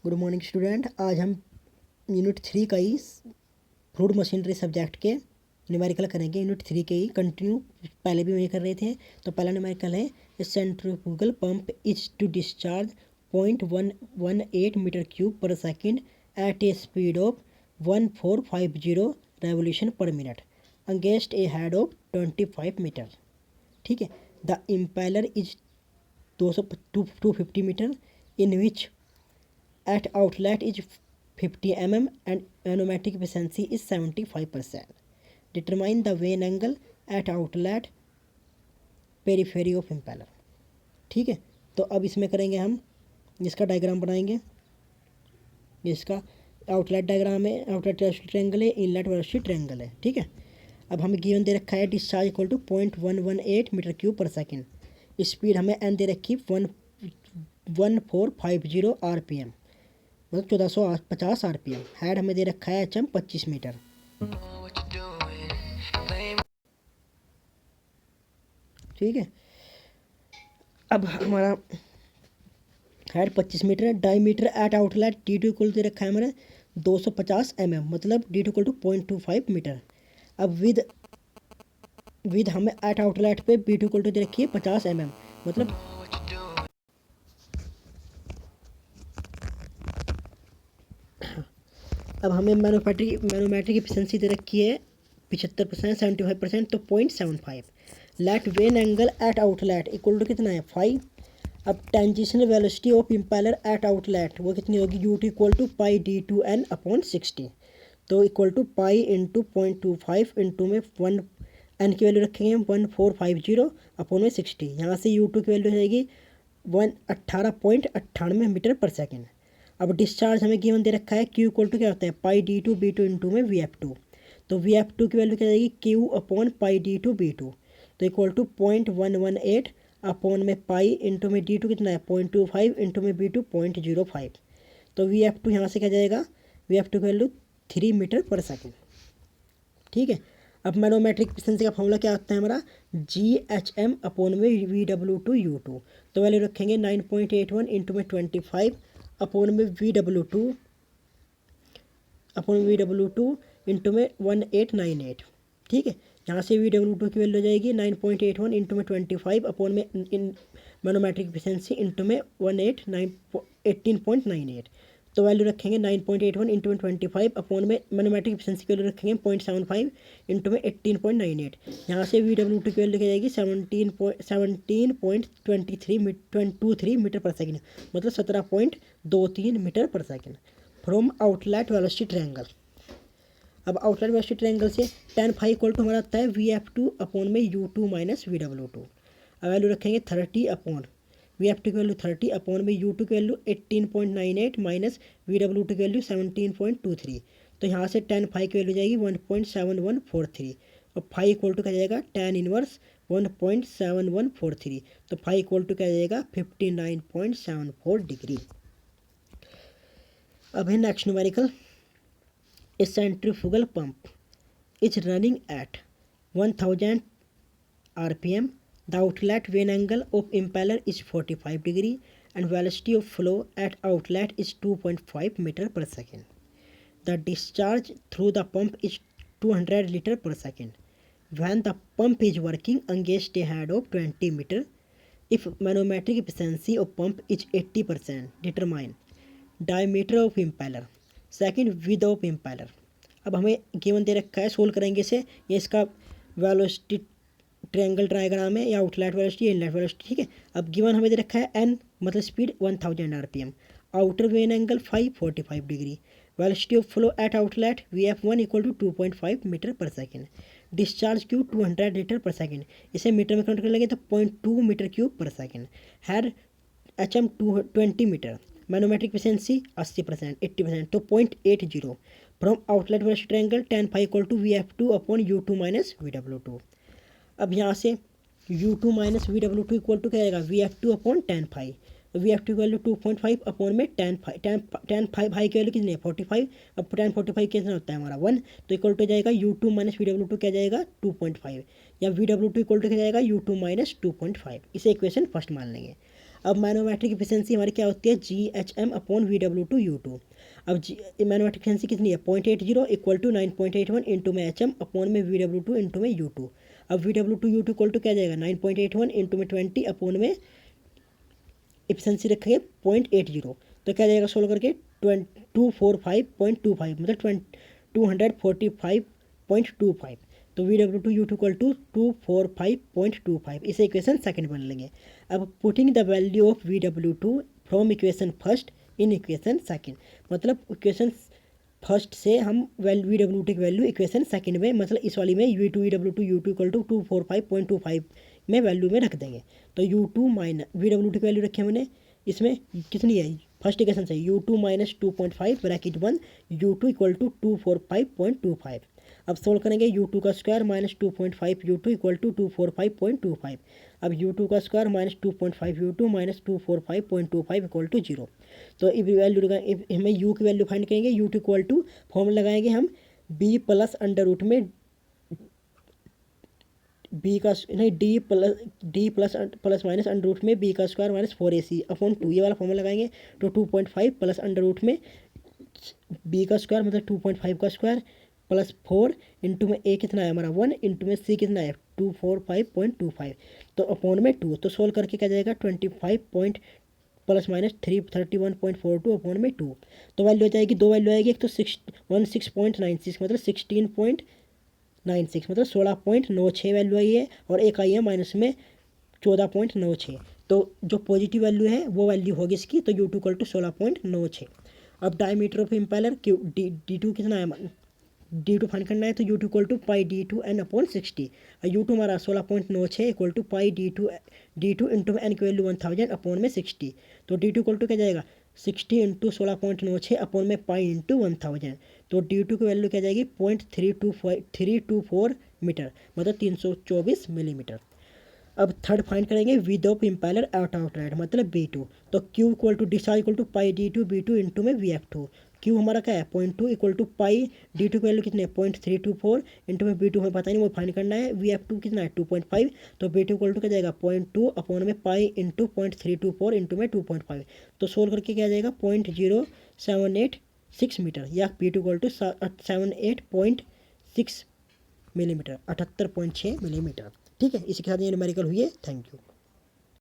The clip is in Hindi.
Good morning student. आज हम यूनिट 3 का ही फ्लूइड मशीनरी सब्जेक्ट के न्यूमेरिकल करेंगे। यूनिट 3 के ही कंटिन्यू पहले भी वही कर रहे थे। तो पहला न्यूमेरिकल है centrifugal pump is to discharge 0.118 metre cube पर second at a speed of 1450 revolution per minute against a head of 25 metre. ठीक है। The impeller is 250 metre in which at outlet is 50 mm and manometric efficiency is 75%. Determine the vane angle at outlet periphery of impeller। ठीक है। तो अब इसमें करेंगे हम, जिसका डायग्राम बनाएंगे। जिसका आउटलेट डायग्राम है, आउटलेट वेलोसिटी ट्रायंगल है, इनलेट वेलोसिटी ट्रायंगल है। ठीक है। अब हमें गिवन दे रखा है discharge equal to 0.118 metre cube पर सेकेंड। स्पीड हमें एन दे रखी 1450 RPM, मतलब 1450 RPM। हेड हमें दे रखा है HM 25 मीटर। ठीक है। अब हमारा हेड 25 मीटर है। Diameter at outlet D2 equal दे रखा है हमारे 250 mm, मतलब D2 इक्वल टू 0.25 मीटर। अब विद हमें एट आउटलेट पे B2 इक्वल टू दे रखी है 50 mm, मतलब अब हमें मैनोमेट्रिक एफिशिएंसी दे रखी है 75%, 75%, तो 0.75। Let vane angle at outlet equal to कितना है 5। अब tangential velocity of impeller at outlet वो कितनी होगी, U2 equal to pi D2N upon 60, तो equal to pi into 0.25 into में 1 एन की वैल्यू रखेंगे 1450 अपॉन में 60। यहाँ से U2 की वैल्यू हो जाएगी 18.98 मीटर पर सेकेंड। अब डिस्चार्ज हमें गिवन दे रखा है Q इक्वल टू क्या होता है पाई D2 B2 इंटू में VF2, तो VF2 की वैल्यू क्या जाएगी Q upon pi D2 B2, तो इक्वल टू 0.118 अपॉन में पाई इंटू में D2 कितना है 0.25 इंटू में B2 0.05, तो VF2 यहाँ से क्या जाएगा, VF2 की वैल्यू 3 मीटर पर सेकेंड। ठीक है। अब मैनोमेट्रिक एफिशिएंसी का फॉर्मूला क्या होता है हमारा GHM अपॉन में VW2U2, तो वैल्यू रखेंगे 9.81 इंटू में 25 अपॉन में VW2 इंटू में 1898। ठीक है। यहाँ से VW2 की वैल्यू हो जाएगी 9.81 इंटू में 25 अपॉन में इन मैनोमेट्रिक एफिशिएंसी इंटू में 18.98, तो वैल्यू रखेंगे 9.81 इंटू में 25 अपॉन में मैनोमेट्रिक एफिशिएंसी की वैल्यू रखेंगे 0.75 इंटू में 18.98। यहाँ से VW2 की वैल्यू क्या जाएगी 17.23 मीटर पर सेकेंड, मतलब 17.23 मीटर पर second from outlet velocity triangle. अब आउटलेट वेलोसिटी ट्रायंगल से tan फाई इक्वल टू हमारा आता है VF2 अपॉन में U2 माइनस VW2। अब वैल्यू रखेंगे 30 अपॉन VF2 की वैल्यू 30 अपॉन में U2 की वैल्यू 18.98 माइनस VW2 की वैल्यू 17.23, तो यहाँ से tan फाई की वैल्यू जाएगी 1.7143 और फाई इक्वल टू क्या जाएगा tan इनवर्स 1.7143, तो फाई इक्वल टू क्या जाएगा 59.74 डिग्री। अब है next numerical. A centrifugal pump is running at 1000 RPM. The outlet vane angle of impeller is 45 degree and velocity of flow at outlet is 2.5 meter per second. The discharge through the pump is 200 liter per second. When the pump is working against a head of 20 meter, if manometric efficiency of pump is 80%, determine diameter of impeller, second with of impeller. अब हमें गिवन दे रखा है, सोल्व करेंगे इसे। ये इसका वेलोसिटी ट्रायंगल डायग्राम है या आउटलेट वेलोसिटी या इनलेट वेलोसिटी। ठीक है। अब गिवन हमें दे रखा है n मतलब speed 1000 RPM, outer vane angle 45 degree, velocity of flow at outlet VF1 equal to 2.5 metre पर सेकेंड, डिस्चार्ज क्यू 200 लीटर पर सेकेंड, इसे मीटर में कन्वर्ट कर लेंगे तो 0.2 मीटर क्यूब पर second, head HM 20 metre, manometric efficiency 80%, 80%, तो 0.80 from outlet velocity triangle tan phi equal to VF2 upon U2 minus VW2। अब यहाँ से U2 minus VW2 equal to क्या आएगा VF2 upon tan phi, VF2 की वैल्यू 2.5 अपॉन में tan फाई की वैल्यू कितनी है 45, अब tan 45 कितना होता है हमारा 1, तो इक्वल टू जाएगा U2 माइनस VW2 क्या जाएगा 2.5, या VW2 इक्वल टू क्या जाएगा U2 माइनस 2.5। इसे इक्वेशन फर्स्ट मान लेंगे। अब मैनोमेट्रिक एफिशिएंसी हमारी क्या होती है, GHM/VW2U2। अब मैनोमेट्रिक एफिशिएंसी कितनी है, 0.80 इक्वल टू 9.81 इंटू में HM अपॉन में VW2 इंटू में U2। अब VW2U2 इक्वल टू क्या जाएगा, 9.81 इंटू में 20 अपॉन में एफिशिएंसी रखेंगे 0.80, तो क्या जाएगा सोल्व करके 245.25 मतलब 245.25। तो VW2U2 इक्वल टू 245.25, इसे इक्वेशन सेकंड बन लेंगे। अब putting the value of VW2 from equation first in equation second, मतलब इक्वेशन फर्स्ट से हम VW2 की वैल्यू इक्वेशन सेकंड में, मतलब इस वाली में VW2U2 इक्वल टू 245.25 में वैल्यू में रख देंगे। तो U2 माइनस VW2 की वैल्यू रखी हमने, इसमें कितनी है फर्स्ट इक्वेशन से, U2 minus 2.5 bracket 1 U2 equal to 245.25। अब सोल्व करेंगे, U2 का square minus 2.5 U2 equal to 245.25। अब U2 का square minus 2.5 U2 minus 245.25 equal to 0। तो इस वैल्यू हमें U की वैल्यू फाइंड करेंगे, U2 इक्वल टू फॉर्मूला लगाएंगे हम B प्लस अंडर रूट में बी का नहीं D plus minus under root में बी का स्क्वायर माइनस 4AC अपॉन 2, ये वाला फॉर्मूला लगाएंगे। तो 2.5 प्लस अंडर रूट में बी का स्क्वायर मतलब 2.5 का स्क्वायर प्लस 4 इंटू में ए कितना है हमारा 1 इंटू में सी कितना है 245.25, तो अपॉन में 2। तो सोल्व करके क्या जाएगा 25 पॉइंट प्लस माइनस 31.42 अपॉन में 2। तो वैल्यू आ जाएगी, दो वैल्यू आएगी, एक तो 16.96 मतलब 16.96 मतलब 16.96 वैल्यू आई है, और एक आई है माइनस में 14.96। तो जो पॉजिटिव वैल्यू है वो वैल्यू होगी इसकी, तो U2 इक्वल टू 16.96। अब डायमीटर ऑफ इम्पेलर D2 कितना है, D2 फाइंड करना है, तो U2 equal to pi D2N upon 60। U2 हमारा 16.96 equal to pi D2 into N की वैल्यू 1000 अपॉन में 60। तो D2 इक्वल टू क्या जाएगा 60 इंटू 16.96 अपॉन में पाई इंटू 1000। तो D2 की वैल्यू क्या जाएगी 0.324 मीटर मतलब 324 मिलीमीटर। अब थर्ड फाइंड करेंगे विद ऑफ इम्पेलर आउटराइट मतलब B2। तो Q equal to discharge equal to pi D2 B2 into में VF2। Q हमारा क्या है 0.2 इक्वल टू पाई D2 की वैल्यू कितने 0.324 इंटू में B2 हमें पता नहीं, वो फाइंड करना है। VF2 कितना है 2.5, तो B2 इक्वल टू क्या जाएगा 0.2 अपॉन में पाई इंटू 0.324 इंटू में 2.5। तो सोल्व करके क्या जाएगा 0.0786 मीटर, या B2 equal to 78.6 millimetre 78.6 millimetre. ठीक है, इसी के साथ ये न्यूमेरिकल हुई है। Thank you.